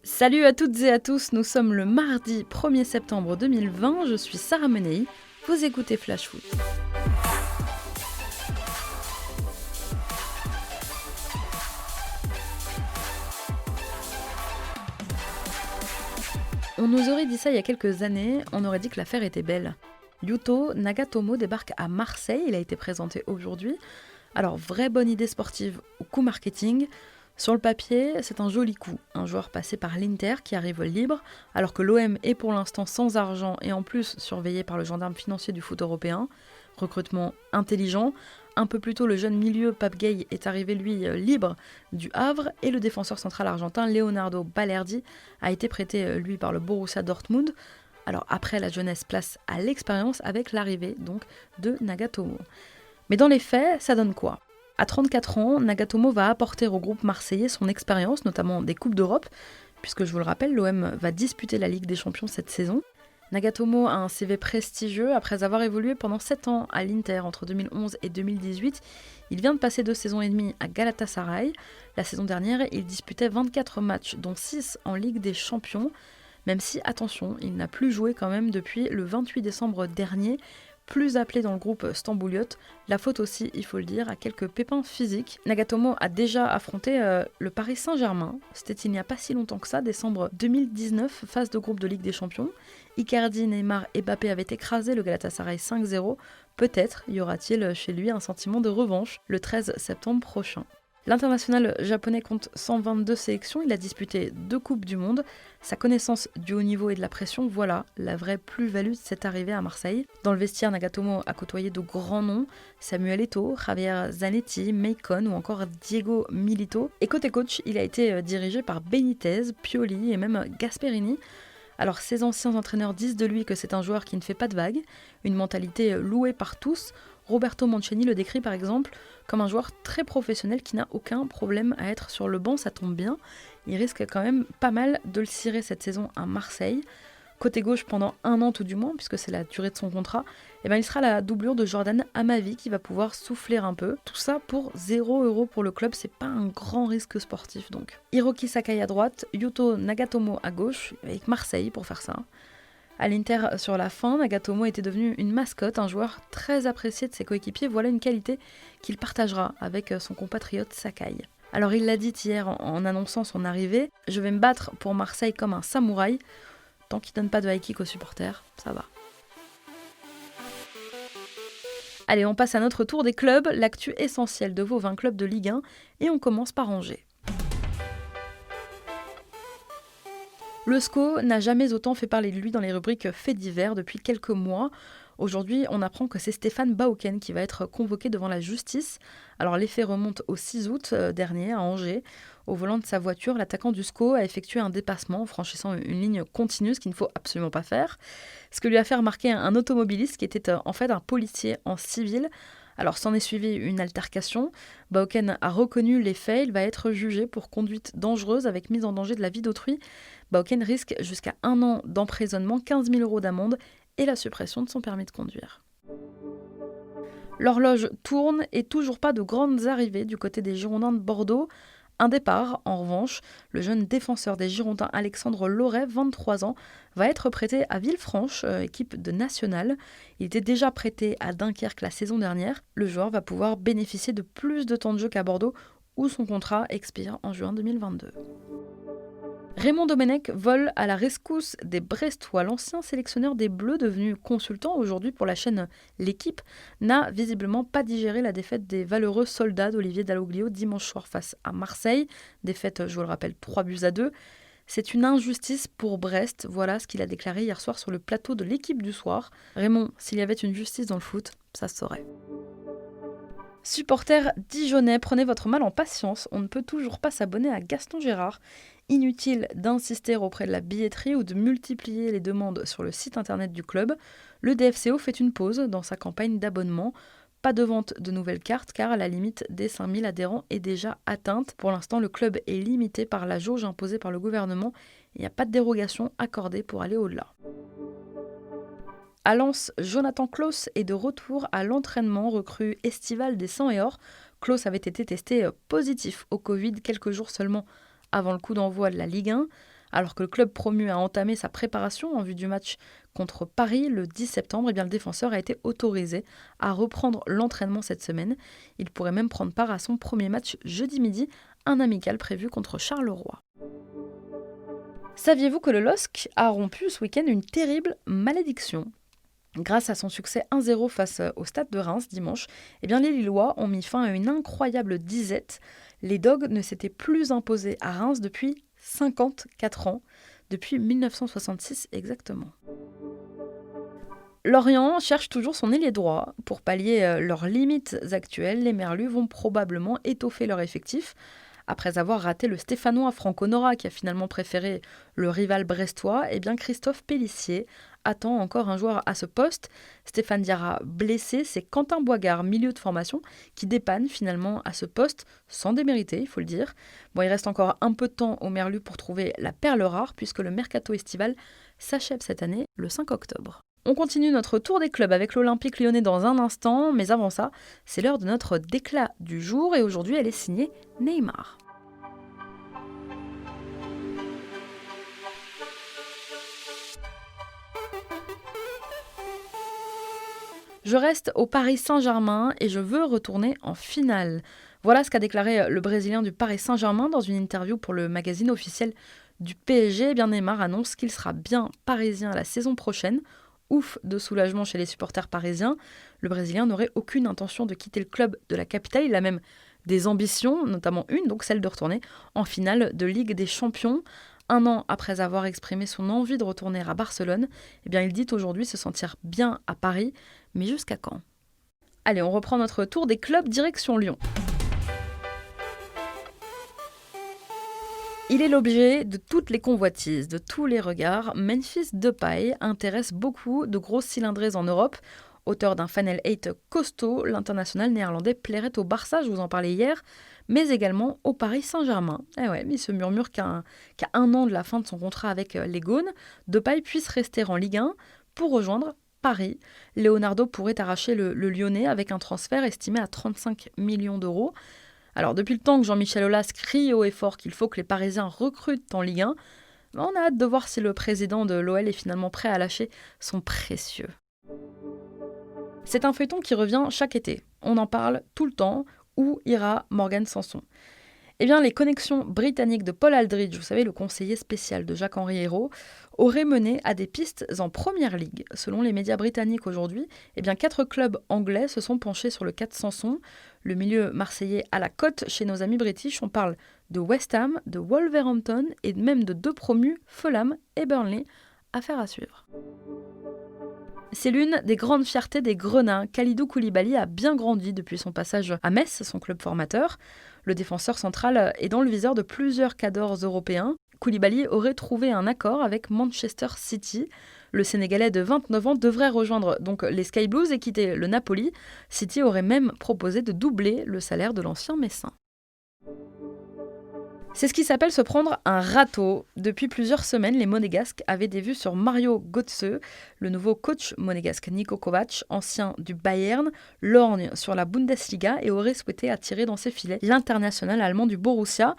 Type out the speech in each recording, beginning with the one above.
Salut à toutes et à tous, nous sommes le mardi 1er septembre 2020, je suis Sarah Menei, vous écoutez Flash Foot. On nous aurait dit ça il y a quelques années, on aurait dit que l'affaire était belle. Yuto Nagatomo débarque à Marseille, il a été présenté aujourd'hui. Alors, vraie bonne idée sportive ou coup marketing. Sur le papier, c'est un joli coup. Un joueur passé par l'Inter qui arrive libre, alors que l'OM est pour l'instant sans argent et en plus surveillé par le gendarme financier du foot européen. Recrutement intelligent. Un peu plus tôt, le jeune milieu Pape Gueye est arrivé, lui, libre du Havre, et le défenseur central argentin Leonardo Balerdi a été prêté, lui, par le Borussia Dortmund. Alors après la jeunesse, place à l'expérience avec l'arrivée donc de Nagatomo. Mais dans les faits, ça donne quoi ? À 34 ans, Nagatomo va apporter au groupe marseillais son expérience, notamment des Coupes d'Europe, puisque je vous le rappelle, l'OM va disputer la Ligue des Champions cette saison. Nagatomo a un CV prestigieux, après avoir évolué pendant 7 ans à l'Inter entre 2011 et 2018. Il vient de passer 2 saisons et demie à Galatasaray. La saison dernière, il disputait 24 matchs, dont 6 en Ligue des Champions, même si, attention, il n'a plus joué quand même depuis le 28 décembre dernier, plus appelé dans le groupe Stambouliote, la faute aussi, il faut le dire, à quelques pépins physiques. Nagatomo a déjà affronté le Paris Saint-Germain, c'était il n'y a pas si longtemps que ça, décembre 2019, phase de groupe de Ligue des Champions. Icardi, Neymar et Mbappé avaient écrasé le Galatasaray 5-0, peut-être y aura-t-il chez lui un sentiment de revanche le 13 septembre prochain. L'international japonais compte 122 sélections, il a disputé 2 Coupes du Monde. Sa connaissance du haut niveau et de la pression, voilà la vraie plus-value de cette arrivée à Marseille. Dans le vestiaire, Nagatomo a côtoyé de grands noms, Samuel Eto'o, Javier Zanetti, Maicon ou encore Diego Milito. Et côté coach, il a été dirigé par Benitez, Pioli et même Gasperini. Alors ces anciens entraîneurs disent de lui que c'est un joueur qui ne fait pas de vagues, une mentalité louée par tous. Roberto Mancini le décrit par exemple comme un joueur très professionnel qui n'a aucun problème à être sur le banc, ça tombe bien. Il risque quand même pas mal de le cirer cette saison à Marseille. Côté gauche pendant 1 an tout du moins, puisque c'est la durée de son contrat, et il sera la doublure de Jordan Amavi qui va pouvoir souffler un peu. Tout ça pour 0 € pour le club, c'est pas un grand risque sportif donc. Hiroki Sakai à droite, Yuto Nagatomo à gauche, avec Marseille pour faire ça. À l'Inter, sur la fin, Nagatomo était devenu une mascotte, un joueur très apprécié de ses coéquipiers. Voilà une qualité qu'il partagera avec son compatriote Sakai. Alors il l'a dit hier en annonçant son arrivée, « Je vais me battre pour Marseille comme un samouraï. Tant qu'il donne pas de high kick aux supporters, ça va. » Allez, on passe à notre tour des clubs, l'actu essentielle de vos 20 clubs de Ligue 1, et on commence par Angers. Le SCO n'a jamais autant fait parler de lui dans les rubriques faits divers depuis quelques mois. Aujourd'hui, on apprend que c'est Stéphane Bauken qui va être convoqué devant la justice. Alors les faits remontent au 6 août dernier à Angers. Au volant de sa voiture, l'attaquant du SCO a effectué un dépassement en franchissant une ligne continue, ce qu'il ne faut absolument pas faire. Ce que lui a fait remarquer un automobiliste qui était en fait un policier en civil. Alors s'en est suivi une altercation. Bauken a reconnu les faits, il va être jugé pour conduite dangereuse avec mise en danger de la vie d'autrui. Bauken risque jusqu'à 1 an d'emprisonnement, 15 000 € d'amende et la suppression de son permis de conduire. L'horloge tourne et toujours pas de grandes arrivées du côté des Girondins de Bordeaux. Un départ, en revanche, le jeune défenseur des Girondins Alexandre Loret, 23 ans, va être prêté à Villefranche, équipe de National. Il était déjà prêté à Dunkerque la saison dernière. Le joueur va pouvoir bénéficier de plus de temps de jeu qu'à Bordeaux, où son contrat expire en juin 2022. Raymond Domenech vole à la rescousse des Brestois. L'ancien sélectionneur des Bleus, devenu consultant aujourd'hui pour la chaîne L'Équipe, n'a visiblement pas digéré la défaite des valeureux soldats d'Olivier Dalloglio dimanche soir face à Marseille. Défaite, je vous le rappelle, 3-2. C'est une injustice pour Brest, voilà ce qu'il a déclaré hier soir sur le plateau de L'Équipe du soir. Raymond, s'il y avait une justice dans le foot, ça se saurait. Supporters dijonnais, prenez votre mal en patience, on ne peut toujours pas s'abonner à Gaston Gérard. Inutile d'insister auprès de la billetterie ou de multiplier les demandes sur le site internet du club. Le DFCO fait une pause dans sa campagne d'abonnement. Pas de vente de nouvelles cartes car la limite des 5000 adhérents est déjà atteinte. Pour l'instant, le club est limité par la jauge imposée par le gouvernement. Il n'y a pas de dérogation accordée pour aller au-delà. À Lens, Jonathan Klaus est de retour à l'entraînement, recrue estivale des 100 et or. Klaus avait été testé positif au Covid quelques jours seulement avant le coup d'envoi de la Ligue 1, alors que le club promu a entamé sa préparation en vue du match contre Paris le 10 septembre, le défenseur a été autorisé à reprendre l'entraînement cette semaine. Il pourrait même prendre part à son premier match jeudi midi, un amical prévu contre Charleroi. Saviez-vous que le LOSC a rompu ce week-end une terrible malédiction ? Grâce à son succès 1-0 face au Stade de Reims dimanche, les Lillois ont mis fin à une incroyable disette. Les Dogs ne s'étaient plus imposés à Reims depuis 54 ans, depuis 1966 exactement. Lorient cherche toujours son ailier droit. Pour pallier leurs limites actuelles, les Merlus vont probablement étoffer leur effectif. Après avoir raté le Stéphanois Franco Nora qui a finalement préféré le rival brestois, Christophe Pélissier attend encore un joueur à ce poste. Stéphane Diarra blessé, c'est Quentin Boigard, milieu de formation, qui dépanne finalement à ce poste, sans démériter, il faut le dire. Il reste encore un peu de temps au Merlu pour trouver la perle rare, puisque le mercato estival s'achève cette année le 5 octobre. On continue notre tour des clubs avec l'Olympique Lyonnais dans un instant, mais avant ça, c'est l'heure de notre déclat du jour et aujourd'hui elle est signée Neymar. Je reste au Paris Saint-Germain et je veux retourner en finale. Voilà ce qu'a déclaré le Brésilien du Paris Saint-Germain dans une interview pour le magazine officiel du PSG. Neymar annonce qu'il sera bien parisien la saison prochaine. Ouf de soulagement chez les supporters parisiens. Le Brésilien n'aurait aucune intention de quitter le club de la capitale. Il a même des ambitions, notamment une, donc celle de retourner en finale de Ligue des Champions. Un an après avoir exprimé son envie de retourner à Barcelone, il dit aujourd'hui se sentir bien à Paris, mais jusqu'à quand ? Allez, on reprend notre tour des clubs direction Lyon. Il est l'objet de toutes les convoitises, de tous les regards. Memphis Depay intéresse beaucoup de grosses cylindrées en Europe. Auteur d'un Final 8 costaud, l'international néerlandais plairait au Barça, je vous en parlais hier, mais également au Paris Saint-Germain. Il se murmure qu'à un an de la fin de son contrat avec les Gaunes, Depay puisse rester en Ligue 1 pour rejoindre Paris. Leonardo pourrait arracher le Lyonnais avec un transfert estimé à 35 millions d'euros. Alors, depuis le temps que Jean-Michel Aulas crie haut et fort qu'il faut que les Parisiens recrutent en Ligue 1, on a hâte de voir si le président de l'OL est finalement prêt à lâcher son précieux. C'est un feuilleton qui revient chaque été. On en parle tout le temps. Où ira Morgan Sanson ? Les connexions britanniques de Paul Aldridge, vous savez, le conseiller spécial de Jacques-Henri Hérault, auraient mené à des pistes en Première Ligue. Selon les médias britanniques aujourd'hui, 4 clubs anglais se sont penchés sur le cas de Sanson. Le milieu marseillais à la cote chez nos amis british, on parle de West Ham, de Wolverhampton et même de 2 promus, Fulham et Burnley. Affaire à suivre. C'est l'une des grandes fiertés des Grenats. Kalidou Koulibaly a bien grandi depuis son passage à Metz, son club formateur. Le défenseur central est dans le viseur de plusieurs cadors européens. Koulibaly aurait trouvé un accord avec Manchester City. Le Sénégalais de 29 ans devrait rejoindre donc les Sky Blues et quitter le Napoli. City aurait même proposé de doubler le salaire de l'ancien Messin. C'est ce qui s'appelle se prendre un râteau. Depuis plusieurs semaines, les Monégasques avaient des vues sur Mario Götze, le nouveau coach monégasque Niko Kovac, ancien du Bayern, lorgne sur la Bundesliga et aurait souhaité attirer dans ses filets l'international allemand du Borussia.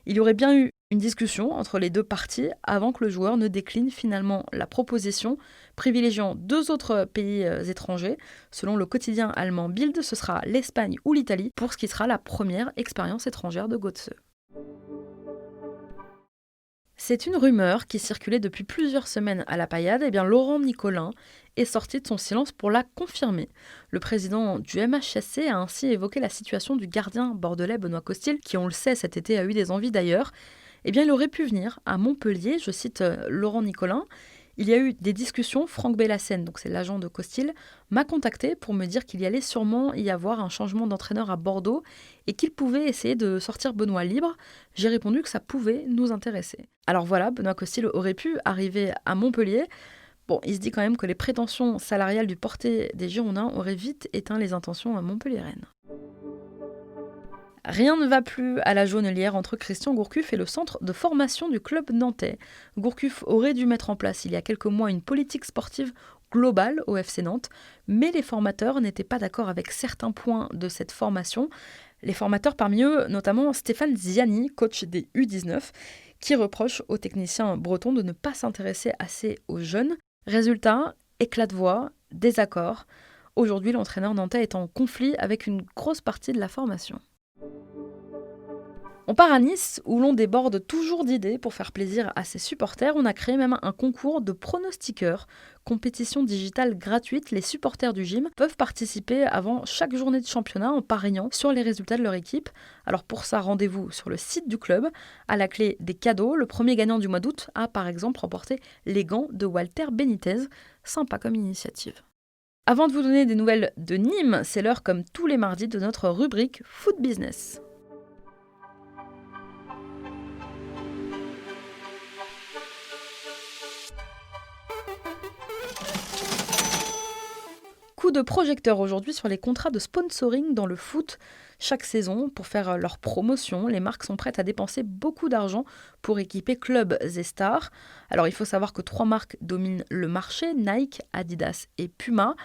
Il y aurait bien eu une discussion entre les deux parties avant que le joueur ne décline finalement la proposition, privilégiant 2 autres pays étrangers. Selon le quotidien allemand Bild, ce sera l'Espagne ou l'Italie pour ce qui sera la première expérience étrangère de Götze. C'est une rumeur qui circulait depuis plusieurs semaines à la paillade. Laurent Nicolin est sorti de son silence pour la confirmer. Le président du MHSC a ainsi évoqué la situation du gardien bordelais Benoît Costil, qui, on le sait, cet été a eu des envies d'ailleurs. Il aurait pu venir à Montpellier, je cite Laurent Nicolin. Il y a eu des discussions, Franck Bellassène, donc c'est l'agent de Costil, m'a contacté pour me dire qu'il y allait sûrement y avoir un changement d'entraîneur à Bordeaux et qu'il pouvait essayer de sortir Benoît libre. J'ai répondu que ça pouvait nous intéresser. Alors voilà, Benoît Costil aurait pu arriver à Montpellier. Bon, il se dit quand même que les prétentions salariales du portier des Girondins auraient vite éteint les intentions montpelliéraines. Rien ne va plus à la jaunelière entre Christian Gourcuff et le centre de formation du club nantais. Gourcuff aurait dû mettre en place il y a quelques mois une politique sportive globale au FC Nantes, mais les formateurs n'étaient pas d'accord avec certains points de cette formation. Les formateurs parmi eux, notamment Stéphane Ziani, coach des U19, qui reproche aux techniciens bretons de ne pas s'intéresser assez aux jeunes. Résultat, éclat de voix, désaccord. Aujourd'hui, l'entraîneur nantais est en conflit avec une grosse partie de la formation. On part à Nice, où l'on déborde toujours d'idées pour faire plaisir à ses supporters. On a créé même un concours de pronostiqueurs, compétition digitale gratuite. Les supporters du gym peuvent participer avant chaque journée de championnat en pariant sur les résultats de leur équipe. Alors pour ça, rendez-vous sur le site du club. À la clé des cadeaux, le premier gagnant du mois d'août a par exemple remporté les gants de Walter Benitez. Sympa comme initiative. Avant de vous donner des nouvelles de Nîmes, c'est l'heure comme tous les mardis de notre rubrique Foot Business. Coup de projecteur aujourd'hui sur les contrats de sponsoring dans le foot. Chaque saison, pour faire leur promotion, les marques sont prêtes à dépenser beaucoup d'argent pour équiper clubs et stars. Alors il faut savoir que 3 marques dominent le marché, Nike, Adidas et Puma.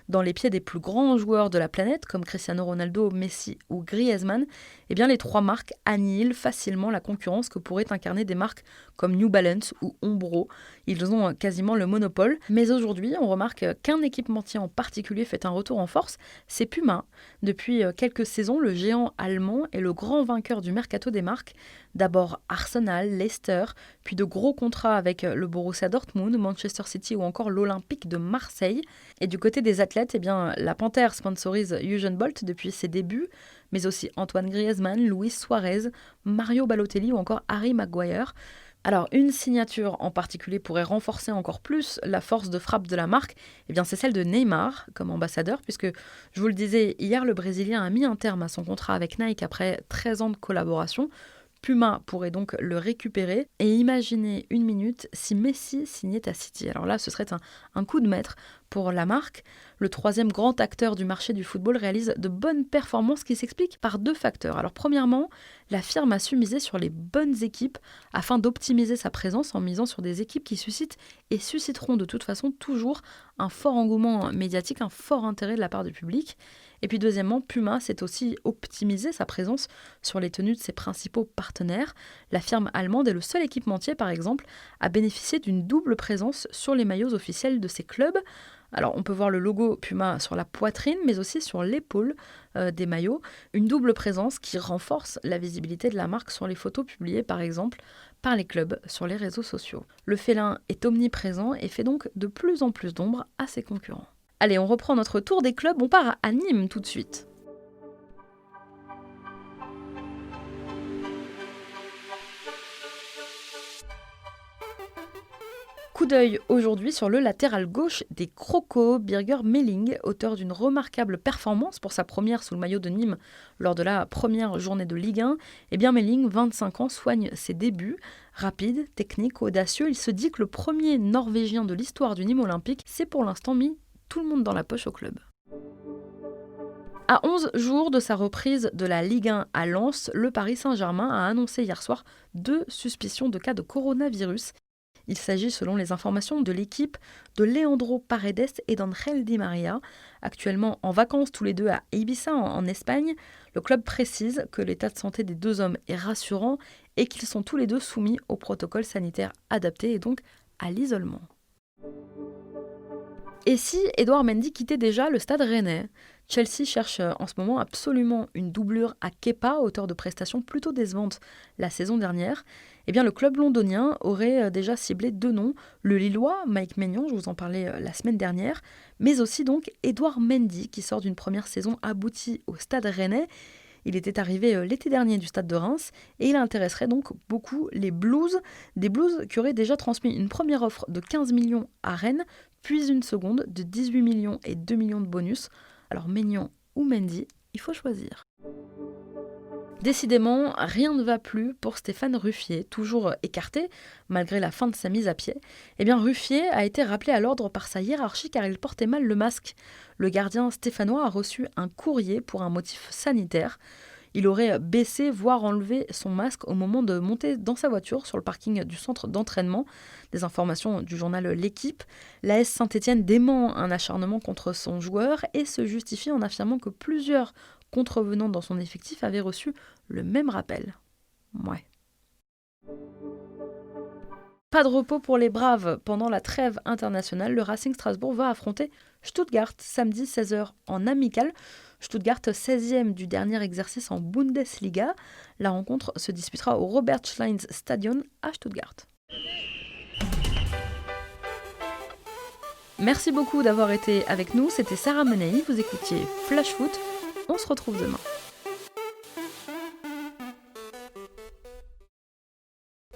Dans les pieds des plus grands joueurs de la planète, comme Cristiano Ronaldo, Messi ou Griezmann, eh bien les 3 marques annihilent facilement la concurrence que pourraient incarner des marques comme New Balance ou Umbro. Ils ont quasiment le monopole. Mais aujourd'hui, on remarque qu'un équipementier en particulier fait un retour en force, c'est Puma. Depuis quelques saisons, le géant allemand est le grand vainqueur du mercato des marques. D'abord Arsenal, Leicester, puis de gros contrats avec le Borussia Dortmund, Manchester City ou encore l'Olympique de Marseille. Et du côté des athlètes, eh bien, la Panthère sponsorise Usain Bolt depuis ses débuts, mais aussi Antoine Griezmann, Luis Suarez, Mario Balotelli ou encore Harry Maguire. Alors, une signature en particulier pourrait renforcer encore plus la force de frappe de la marque, eh bien, c'est celle de Neymar comme ambassadeur, puisque, je vous le disais, hier, le Brésilien a mis un terme à son contrat avec Nike après 13 ans de collaboration. Puma pourrait donc le récupérer. Et imaginez une minute si Messi signait à City. Alors là, ce serait un coup de maître pour la marque. Le 3e grand acteur du marché du football réalise de bonnes performances qui s'expliquent par 2 facteurs. Alors premièrement, la firme a su miser sur les bonnes équipes afin d'optimiser sa présence en misant sur des équipes qui suscitent et susciteront de toute façon toujours un fort engouement médiatique, un fort intérêt de la part du public. Et puis deuxièmement, Puma s'est aussi optimisé sa présence sur les tenues de ses principaux partenaires. La firme allemande est le seul équipementier, par exemple, à bénéficier d'une double présence sur les maillots officiels de ses clubs. Alors on peut voir le logo Puma sur la poitrine, mais aussi sur l'épaule des maillots. Une double présence qui renforce la visibilité de la marque sur les photos publiées, par exemple, par les clubs sur les réseaux sociaux. Le félin est omniprésent et fait donc de plus en plus d'ombre à ses concurrents. Allez, on reprend notre tour des clubs, on part à Nîmes tout de suite. Coup d'œil aujourd'hui sur le latéral gauche des Crocos, Birger Meling, auteur d'une remarquable performance pour sa première sous le maillot de Nîmes lors de la première journée de Ligue 1. Eh bien Meling, 25 ans, soigne ses débuts. Rapide, technique, audacieux, il se dit que le premier Norvégien de l'histoire du Nîmes olympique s'est pour l'instant mis tout le monde dans la poche au club. À 11 jours de sa reprise de la Ligue 1 à Lens, le Paris Saint-Germain a annoncé hier soir 2 suspicions de cas de coronavirus. Il s'agit, selon les informations de l'équipe, de Leandro Paredes et d'Angel Di Maria, actuellement en vacances tous les deux à Ibiza en Espagne. Le club précise que l'état de santé des 2 hommes est rassurant et qu'ils sont tous les 2 soumis au protocole sanitaire adapté et donc à l'isolement. Et si Edouard Mendy quittait déjà le stade rennais ? Chelsea cherche en ce moment absolument une doublure à Kepa, auteur de prestations plutôt décevantes la saison dernière. Eh bien, le club londonien aurait déjà ciblé 2 noms, le Lillois, Mike Maignan, je vous en parlais la semaine dernière, mais aussi donc Edouard Mendy, qui sort d'une première saison aboutie au stade rennais. Il était arrivé l'été dernier du stade de Reims et il intéresserait donc beaucoup les Blues, des Blues qui auraient déjà transmis une première offre de 15 millions à Rennes, puis une seconde de 18 millions et 2 millions de bonus. Alors Maignan ou Mendy, il faut choisir. Décidément, rien ne va plus pour Stéphane Ruffier, toujours écarté malgré la fin de sa mise à pied. Eh bien, Ruffier a été rappelé à l'ordre par sa hiérarchie car il portait mal le masque. Le gardien stéphanois a reçu un courrier pour un motif sanitaire. Il aurait baissé, voire enlevé son masque au moment de monter dans sa voiture sur le parking du centre d'entraînement. Des informations du journal L'Équipe. L'AS Saint-Étienne dément un acharnement contre son joueur et se justifie en affirmant que plusieurs contrevenants dans son effectif avaient reçu le même rappel. Ouais. Pas de repos pour les Braves. Pendant la trêve internationale, le Racing Strasbourg va affronter Stuttgart samedi 16h en amical. Stuttgart 16e du dernier exercice en Bundesliga. La rencontre se disputera au Robert-Schleins Stadion à Stuttgart. Merci beaucoup d'avoir été avec nous. C'était Sarah Menei. Vous écoutiez Flash Foot. On se retrouve demain.